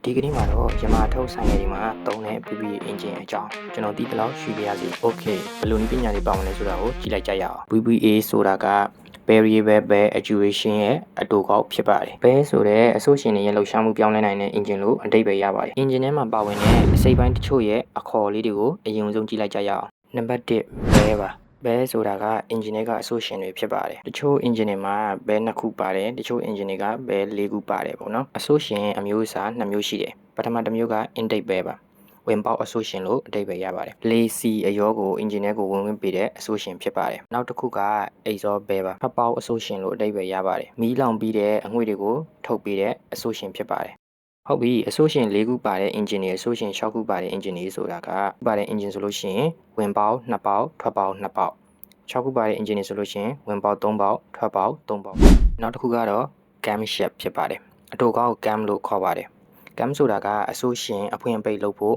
ဒီကနေ့မှာတော့ယမာထုတ်ဆိုင်ငယ်ဒီမှာသုံးတဲ့ PPA engine အကြောင်းကျွန်တော်ဒီတလောက်ရွှေ့ပြရစီ Okay ဘယ်လိုနည်းပညာတွေပါဝင်လဲဆိုတာကိုကြည့်လိုက်ကြရအောင် PPA ဆိုတာက variable bell actuation ရဲ့အတူကောက်ဖြစ်ပါတယ် bell ဆိုတဲ့အဆိုရှင်တွေရဲ့လှုပ်ရှားမှုပြောင်းလဲနိုင်တဲ့ engine လို့အဓိပ္ပာယ်ရပါတယ် engine ထဲမှာပါဝင်တဲ့အစိပ်ပိုင်းတချို့ရဲ့အခေါ်လေးတွေကိုအရင်ဆုံးကြည့်လိုက်ကြရအောင်နံပါတ်1 bell ပါbell ဆိုတာက engine တွေကအဆိုရှင်တွေဖြစ်ပါတယ်တချို့ engine တွေမှာ bell 2ခုပါတယ်တချို့ engine တွေက bell 4ခုပါတယ်ပေါ့နော်အဆိုရှင်အမျိုးအစား2မျိုးရှိတယ်ပထမတစ်မျိုးက intake bell ပါဝင်ပေါက်အဆိုရှင်လို့အဓိပ္ပာယ်ရပါတယ်လေစီအရောကို engine ထဲကိုဝင်ပေးတဲ့အဆိုရှင်ဖြစ်ပါတယ်နောက်တစ်ခုက exhaust bell ပါဖပေါက်အဆိုရှင်လို့အဓိပ္ပာယ်ရပါတယ်မီးလောင်ပြီးတဲ့အငွေ့တွေကိုထုတ်ပေးတဲ့အဆိုရှင်ဖြစ်ပါတယ်ဟုတ်ပြီအဆိုရှင်၄ခုပါတဲ့ engine တွေအဆိုရှင်6ခုပါတဲ့ engine တွေဆိုတာကပါတဲ့ engine ဆိုလို့ရှိရင်ဝင်ပေါက်2ပေါက်ထွက်ပေါက်2ပေါက်6ခုပါတဲ့ engine တွေဆိုလို့ရှိရင်ဝင်ပေါက်3ပေါက်ထွက်ပေါက်3ပေါက်နောက်တစ်ခုကတော့ camshaft ဖြစ်ပါတယ်အတူကောက် cam လို့ခေါ်ပါတယ် cam ဆိုတာကအဆိုရှင်အဖွင့်ပိတ်လုပ်ဖို့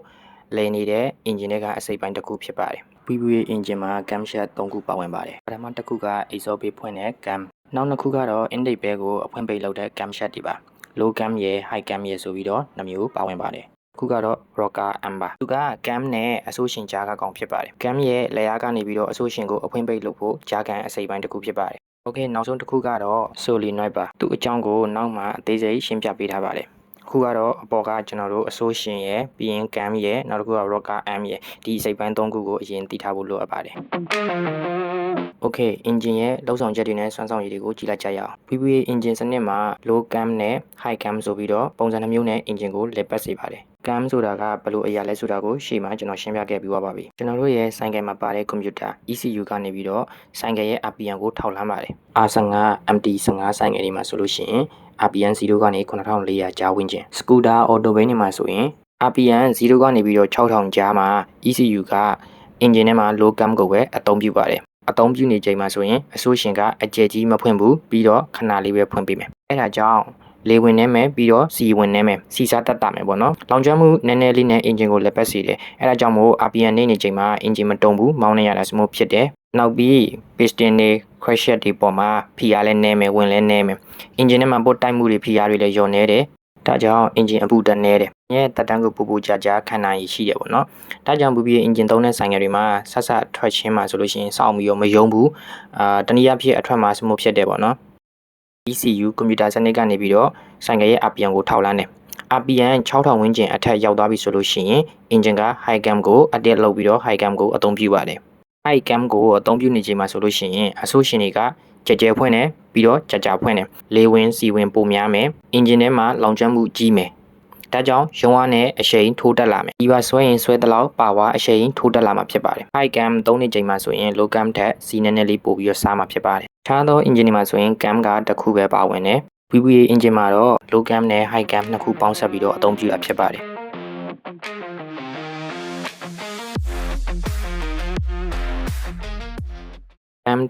လဲနေတဲ့ engine တွေကအစိပ်ပိုင်းတစ်ခုဖြစ်ပါတယ် PPA engine မှာ camshaft 3ခုပါဝင်ပါတယ်ပထမတစ်ခုက exhaust ပေးဖွင့်တဲ့ cam နောက်နှစ်ခုကတော့ intake bell ကိုအဖွင့်ပိတ်လုပ်တဲ့ camshaft တွေပါ low cam ရယ် high cam ရယ်ဆိုပြီးတော့2မျိုးပါဝင်ပါတယ်ခုကတော့ rocker arm ပါသူက cam နဲ့အဆိုရှင်ကြားကကောင်ဖြစ်ပါတယ် cam ရဲ့လက်ရကနေပြီးတော့အဆိုရှင်ကိုအဖွင့်ပိတ်လုပ်ဖို့ကြားကန်အစိပ်ပိုင်းတစ်ခုဖြစ်ပါတယ် Okay နောက်ဆုံးတစ်ခုကတော့ solenoid ပါသူ့အကြောင်းကိုနောက်မှအသေးစိတ်ရှင်းပြပေးထားပါတယ်ခုကတော့အပေါ်ကကျွန်တော်တို့အဆိုရှင်ရယ်ပြီးရင် cam ရယ်နောက်တစ်ခုက rocker arm ရယ်ဒီအစိပ်ပိုင်း3ခုကိုအရင်သိထားဖို့လိုအပ်ပါတယ် Okay engine ရဲ့လှုပ်ဆောင်ချက်တွေနဲ့စွမ်းဆောင်ရည်တွေကိုကြည့်လိုက်ကြရအောင် PPA engine စနစ်မှာ low cam နဲ့ high cam ဆိုပြီးတော့ပုံစံနှမျိုးနဲ့ engine ကိုလည်ပတ်စေပါတယ် cam ဆိုတာကဘယ်လိုအရာလဲဆိုတာကိုရှေ့မှာကျွန်တော်ရှင်းပြခဲ့ပြီးသွားပါပြီကျွန်တော်တို့ရဲ့ဆိုင်ကယ်မှာပါတဲ့ကွန်ပျူတာ ECU ကနေပြီးတော့ဆိုင်ကယ်ရဲ့ RPM ကိုထောက်လှမ်းပါတယ် R15 MT15 ဆိုင်ကယ်တွေမှာဆိုလို့ရှိရင် RPM 0ကနေ9400ကြားဝန်းကျင် scooter auto bane တွေမှာဆိုရင် RPM 0ကနေပြီးတော့6000ကြားမှာ ECU က engine ထဲမှာ low cam ကိုပဲအသုံးပြုပါတယ်အသုံးပြုနေချိန်မှာဆိုရင်အဆိုရှင်ကအကျယ်ကြီးမဖွင့်ဘူးပြီးတော့ခဏလေးပဲဖွင့်ပေးမယ်အဲဒါကြောင့်လေဝင်နေမယ်ပြီးတော့စီဝင်နေမယ်စီစားတက်တာမယ်ပေါ့နော်လောင်ကျွမ်းမှုနည်းနည်းလေးနဲ့ engine ကိုလက်ပတ်စေတယ်အဲဒါကြောင့်မို့ RPM နေချိန်မှာ engine မတုံဘူးမောင်းနေရတာ smooth ဖြစ်တယ်နောက်ပြီး piston တွေ crankshaft တွေပေါ်မှာဖိအားလည်းနည်းမယ်ဝင်လည်းနည်းမယ် engine ထဲမှာပို့တိုက်မှုတွေဖိအားတွေလည်းလျော့နေတယ်ဒါကြောင့် engine အပူတက်နေတယ်။ရဲ့တက်တန်းကိုပူပူကြာကြာခံနိုင်ရရှိတယ်ပေါ့နော်။ဒါကြောင့် PPA engine သုံးတဲ့ဆိုင်ငယ်တွေမှာဆက်ဆက်ထွက်ချင်းမှာဆိုလို့ရှိရင်စောင့်ပြီးတော့မယုံဘူး။တနည်းအားဖြင့်အထွက်မှာစမှုဖြစ်တယ်ပေါ့နော်။ ECU ကွန်ပျူတာစနစ်ကနေပြီးတော့ဆိုင်ငယ်ရဲ့ RPM ကိုထောက်လှမ်းတယ်။ RPM 6000ဝန်းကျင်အထက်ရောက်သွားပြီဆိုလို့ရှိရင် engine က high cam ကိုအတက်လုပ်ပြီးတော့ high cam ကိုအသုံးပြုပါတယ်။ high cam ကိုအသုံးပြုနေချိန်မှာဆိုလို့ရှိရင်အဆိုရှင်တွေကကြဲဖွင့်တယ်ပြီးတော့ကြာဖွင့်တယ်လေဝင်စီဝင်ပိုများမယ်အင်ဂျင်ထဲမှာလောင်ကျွမ်းမှုကြီးမယ်ဒါကြောင့်ရုံးအားနဲ့အရှိန်ထိုးတက်လာမယ်ဒီပါဆွဲရင်ဆွဲတလောက်ပါဝါအရှိန်ထိုးတက်လာမှာဖြစ်ပါတယ် high cam သုံးနေချိန်မှာဆိုရင် low cam ထက်စီနည်းနည်းလေးပိုပြီးတော့စားမှာဖြစ်ပါတယ်ခြားသောအင်ဂျင်တွေမှာဆိုရင် cam ကတစ်ခုပဲပါဝင်တယ် PPA အင်ဂျင်မှာတော့ low cam နဲ့ high cam နှစ်ခုပေါင်းဆက်ပြီးတော့အသုံးပြုတာဖြစ်ပါတယ်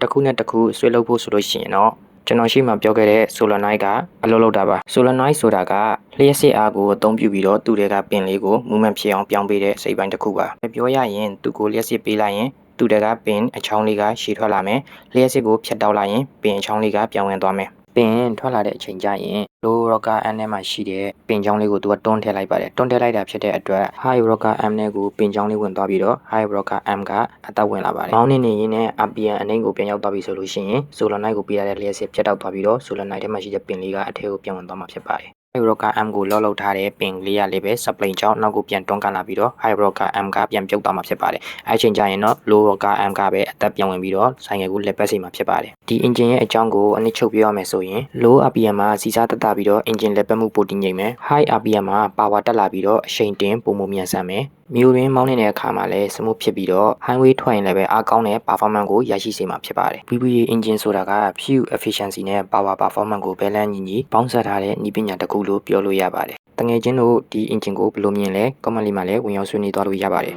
တစ်ခုနဲ့တစ်ခုဆွဲလုပ်ဖို့ဆိုလို့ရှိရင်တော့ကျွန်တော်ရှိမှပြောခဲ့တဲ့ solenoid ကအလုပ်လုပ်တာပါ solenoid ဆိုတာကလျှက်စစ်အားကိုအသုံးပြုပြီးတော့သူ့တွေကပင်လေးကို movement ဖြစ်အောင်ပြောင်းပေးတဲ့စိတ်ပိုင်းတစ်ခုပါပြောရရင်သူ့ကိုလျှက်စစ်ပေးလိုက်ရင်သူ့တွေကပင်အချောင်းလေးကရှည်ထွက်လာမယ်လျှက်စစ်ကိုဖြတ်တောက်လိုက်ရင်ပင်အချောင်းလေးကပြောင်းဝင်သွားမယ်ပင်ထွက်လာတဲ့အချိန်ကျရင် low rocker arm ထဲမှာရှိတဲ့ပင်ချောင်းလေးကိုသူကတွန်းထည့်လိုက်ပါတယ်တွန်းထည့်လိုက်တာဖြစ်တဲ့အတွက် high rocker arm နဲ့ကိုပင်ချောင်းလေးဝင်သွားပြီးတော့ high rocker arm ကအသက်ဝင်လာပါတယ်မောင်းနေနေရင်းနဲ့ RPM အနှိမ်ကိုပြန်ရောက်သွားပြီဆိုလို့ရှိရင် solenoid ကိုပေးရတဲ့လျှက်စစ်ဖြတ်တောက်သွားပြီးတော့ solenoid ထဲမှာရှိတဲ့ပင်လေးကအထက်ကိုပြန်ဝင်သွားမှာဖြစ်ပါတယ်high rocker arm ကိုလောလုပ်ထားတဲ့ပင်လေးရလေးပဲ supply ကြောင့်နောက်ကိုပြန်တွန်းကန်လာပြီးတော့ high rocker arm ကပြန်ပြုတ်သွားမှာဖြစ်ပါတယ်အဲချိန်ကျရင်တော့ low rocker arm ကပဲအသက်ပြန်ဝင်ပြီးတော့ဆိုင်ငယ်ကိုလက်ပတ်စေမှာဖြစ်ပါတယ်ဒီ engine ရဲ့အကြောင်းကိုအနည်းချုပ်ပြောရမယ်ဆိုရင် low RPM မှာစီစားတက်တာပြီးတော့ engine လက်ပတ်မှုပိုတင်ငိမ့်မယ် high RPM မှာ power တက်လာပြီးတော့အရှိန်တင်ပုံမမြန်ဆန်မယ်မြို့ရင်းမောင်းနေတဲ့အခါမှာလည်း smooth ဖြစ်ပြီးတော့ highway ထွက်ရင်လည်းအားကောင်းတဲ့ performance ကိုရရှိစေမှာဖြစ်ပါတယ် PPA engine ဆိုတာက fuel efficiency နဲ့ power performance ကို balance ညီပေါင်းစပ်ထားတဲ့နည်းပညာတစ်ခုလို့ပြောလို့ရပါတယ်တကယ်ချင်းတို့ဒီ engine ကိုဘယ်လိုမြင်လဲ comment လေးမှာလည်းဝင်ရောက်ဆွေးနွေးသွားလို့ရပါတယ်